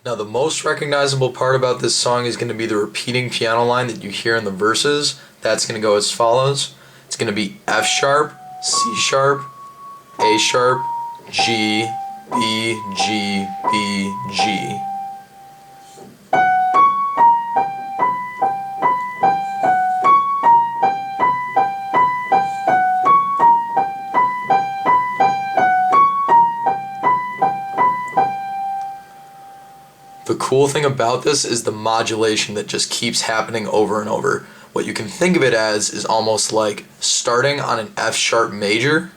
Now the most recognizable part about this song is going to be the repeating piano line that you hear in the verses. That's going to go as follows. It's going to be F sharp, C sharp, A sharp, G, B, G, B, G. The cool thing about this is the modulation that just keeps happening over and over. What you can think of it as is almost like starting on an F sharp major,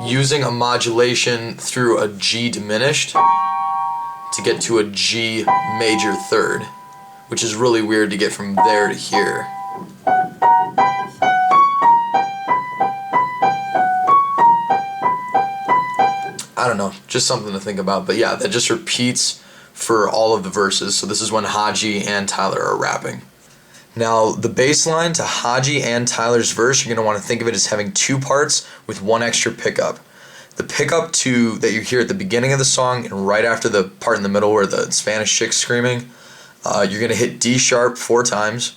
using a modulation through a G diminished to get to a G major third, which is really weird to get from there to here. I don't know, just something to think about. But yeah, that just repeats for all of the verses. So this is when Hodgy and Tyler are rapping. Now, the bass line to Hodgy and Tyler's verse, you're going to want to think of it as having two parts with one extra pickup. The pickup that you hear at the beginning of the song and right after the part in the middle where the Spanish chick's screaming, you're going to hit D sharp 4 times.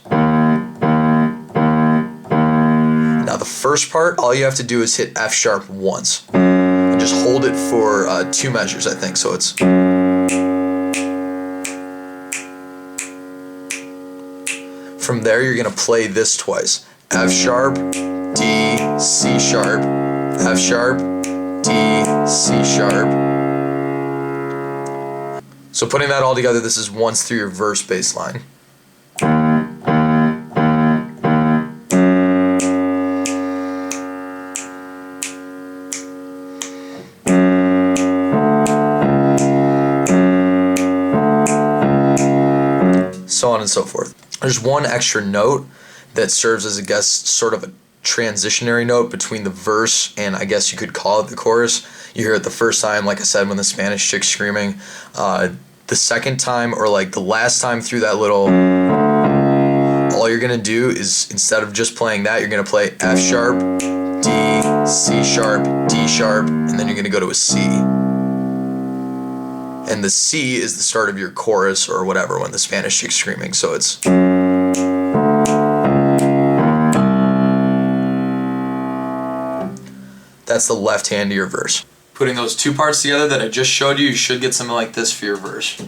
Now the first part, all you have to do is hit F sharp once. And just hold it for 2 measures, I think. So it's... From there, you're going to play this twice. F sharp, D, C sharp, F sharp, D, C sharp. So putting that all together, this is once through your verse bass line. So on and so forth. There's one extra note that serves as, I guess, sort of a transitionary note between the verse and, I guess you could call it, the chorus. You hear it the first time, like I said, when the Spanish chick's screaming. The second time, or like the last time through that little, all you're going to do is, instead of just playing that, you're going to play F sharp, D, C sharp, D sharp, and then you're going to go to a C. And the C is the start of your chorus or whatever when the Spanish chick's screaming. So it's... That's the left hand of your verse. Putting those two parts together that I just showed you, you should get something like this for your verse.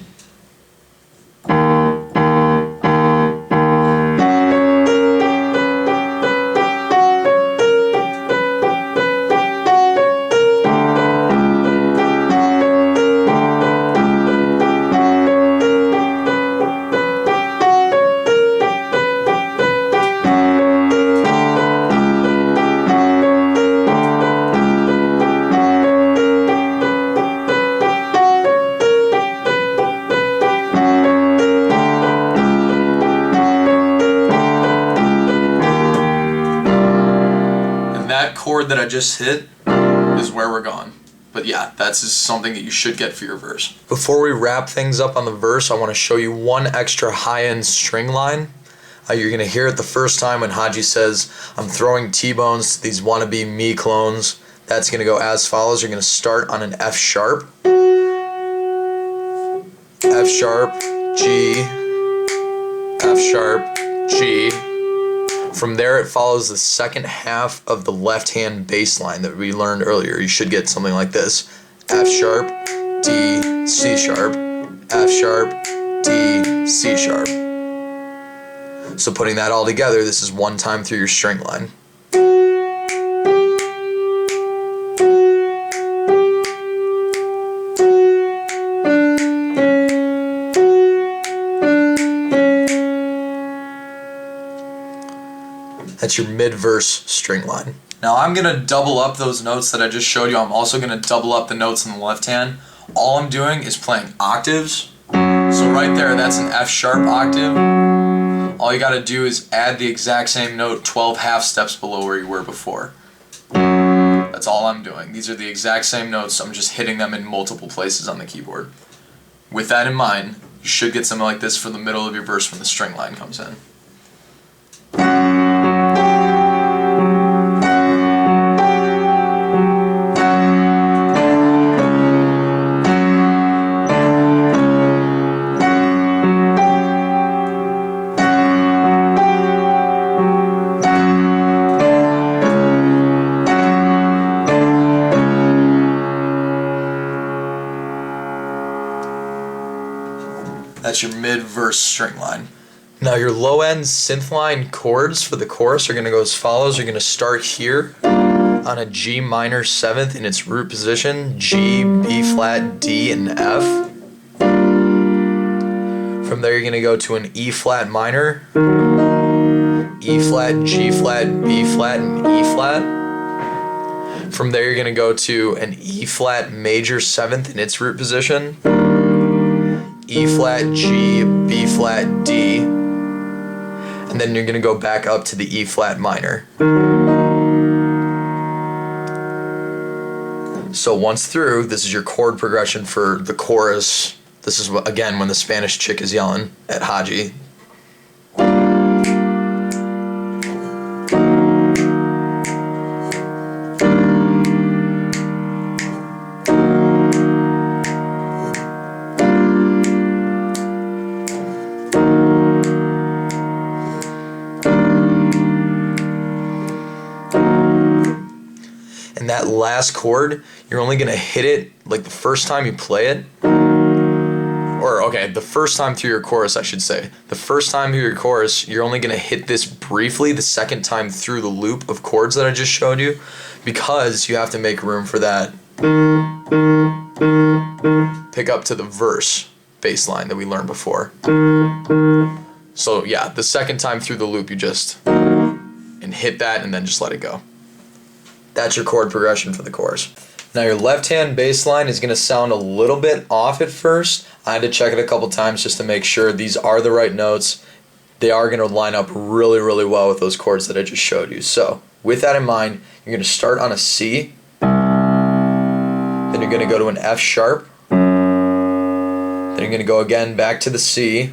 That chord that I just hit is where we're going. But yeah, that's just something that you should get for your verse. Before we wrap things up on the verse, I want to show you one extra high-end string line. You're going to hear it the first time when Hodgy says, "I'm throwing T-bones to these wannabe me clones." That's going to go as follows. You're going to start on an F sharp, F sharp, G, F sharp, G. From there, it follows the second half of the left-hand bass line that we learned earlier. You should get something like this. F sharp, D, C sharp, F sharp, D, C sharp. So putting that all together, this is one time through your string line. That's your mid-verse string line. Now I'm going to double up those notes that I just showed you. I'm also going to double up the notes on the left hand. All I'm doing is playing octaves. So right there, that's an F sharp octave. All you got to do is add the exact same note 12 half steps below where you were before. That's all I'm doing. These are the exact same notes. I'm just hitting them in multiple places on the keyboard. With that in mind, you should get something like this for the middle of your verse when the string line comes in. That's your mid-verse string line. Now your low-end synth line chords for the chorus are going to go as follows. You're going to start here on a G minor 7th in its root position, G, B flat, D, and F. From there you're going to go to an E flat minor, E flat, G flat, B flat, and E flat. From there you're going to go to an E flat major 7th in its root position, E flat, G, B flat, D, and then you're going to go back up to the E flat minor. So once through, this is your chord progression for the chorus. This is, again, when the Spanish chick is yelling at Hodgy. And that last chord, you're only going to hit it like the first time you play it. Or, okay, the first time through your chorus, I should say. The first time through your chorus, you're only going to hit this briefly the second time through the loop of chords that I just showed you, because you have to make room for that pick up to the verse bass line that we learned before. So yeah, the second time through the loop, you just and hit that and then just let it go. That's your chord progression for the chorus. Now your left hand bass line is going to sound a little bit off at first. I had to check it a couple times just to make sure these are the right notes. They are going to line up really, really well with those chords that I just showed you. So with that in mind, you're going to start on a C, then you're going to go to an F sharp, then you're going to go again back to the C.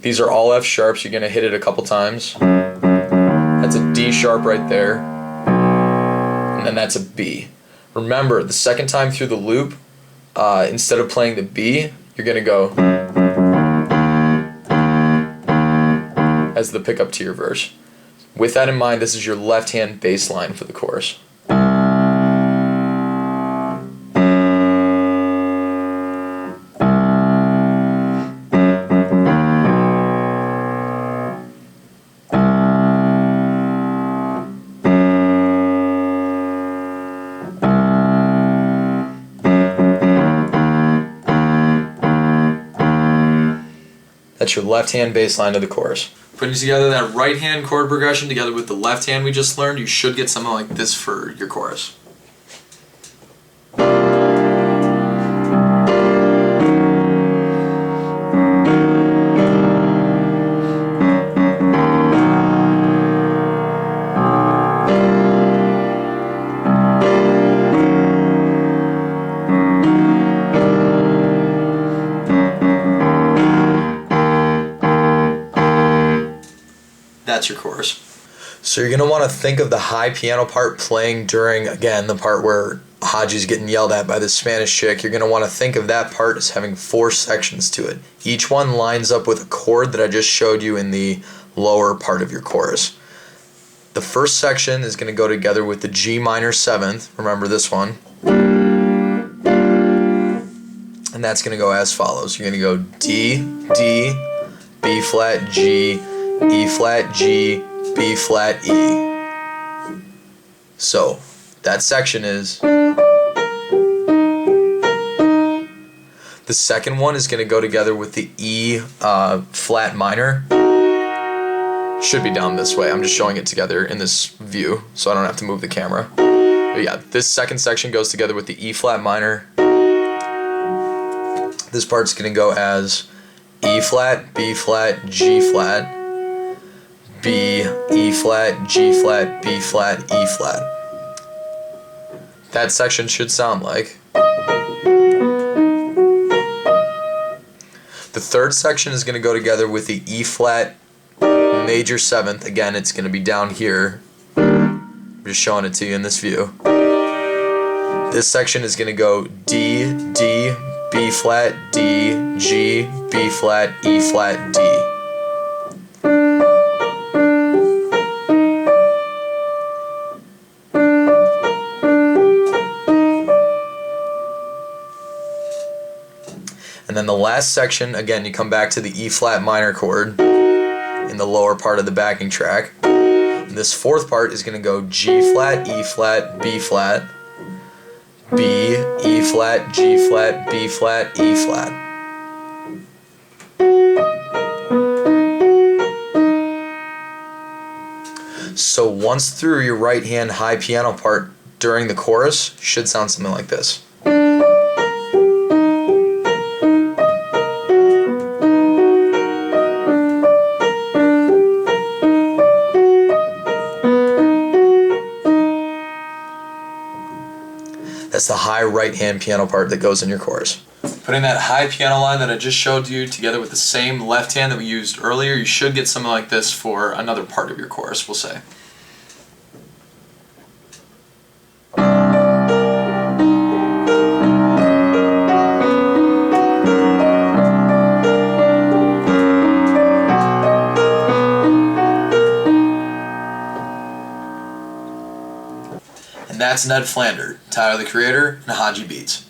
These are all F sharps. You're going to hit it a couple times. That's a D sharp right there, and then that's a B. Remember, the second time through the loop, instead of playing the B, you're going to go as the pickup to your verse. With that in mind, this is your left hand bass line for the chorus. That's your left hand bass line of the chorus. Putting together that right hand chord progression together with the left hand we just learned, you should get something like this for your chorus. That's your chorus. So you're going to want to think of the high piano part playing during, again, the part where Hodgy's getting yelled at by the Spanish chick. You're going to want to think of that part as having 4 sections to it. Each one lines up with a chord that I just showed you in the lower part of your chorus. The first section is going to go together with the G minor 7th. Remember this one. And that's going to go as follows. You're going to go D, D, B flat, G, E flat, G, B flat, E. So that section is. The second one is going to go together with the E flat minor. Should be down this way. I'm just showing it together in this view so I don't have to move the camera. But yeah, this second section goes together with the E flat minor. This part's going to go as E flat, B flat, G flat, B, E flat, G flat, B flat, E flat. That section should sound like. The third section is going to go together with the E flat major 7th. Again, it's going to be down here. I'm just showing it to you in this view. This section is going to go D, D, B flat, D, G, B flat, E flat, D. And then the last section, again, you come back to the E flat minor chord in the lower part of the backing track. And this fourth part is going to go G flat, E flat, B flat, B, E flat, G flat, B flat, E flat. So once through, your right hand high piano part during the chorus should sound something like this. That's the high right hand piano part that goes in your chorus. Putting that high piano line that I just showed you together with the same left hand that we used earlier, you should get something like this for another part of your chorus, we'll say. And that's Ned Flander, Tyler the Creator, and Hodgy Beats.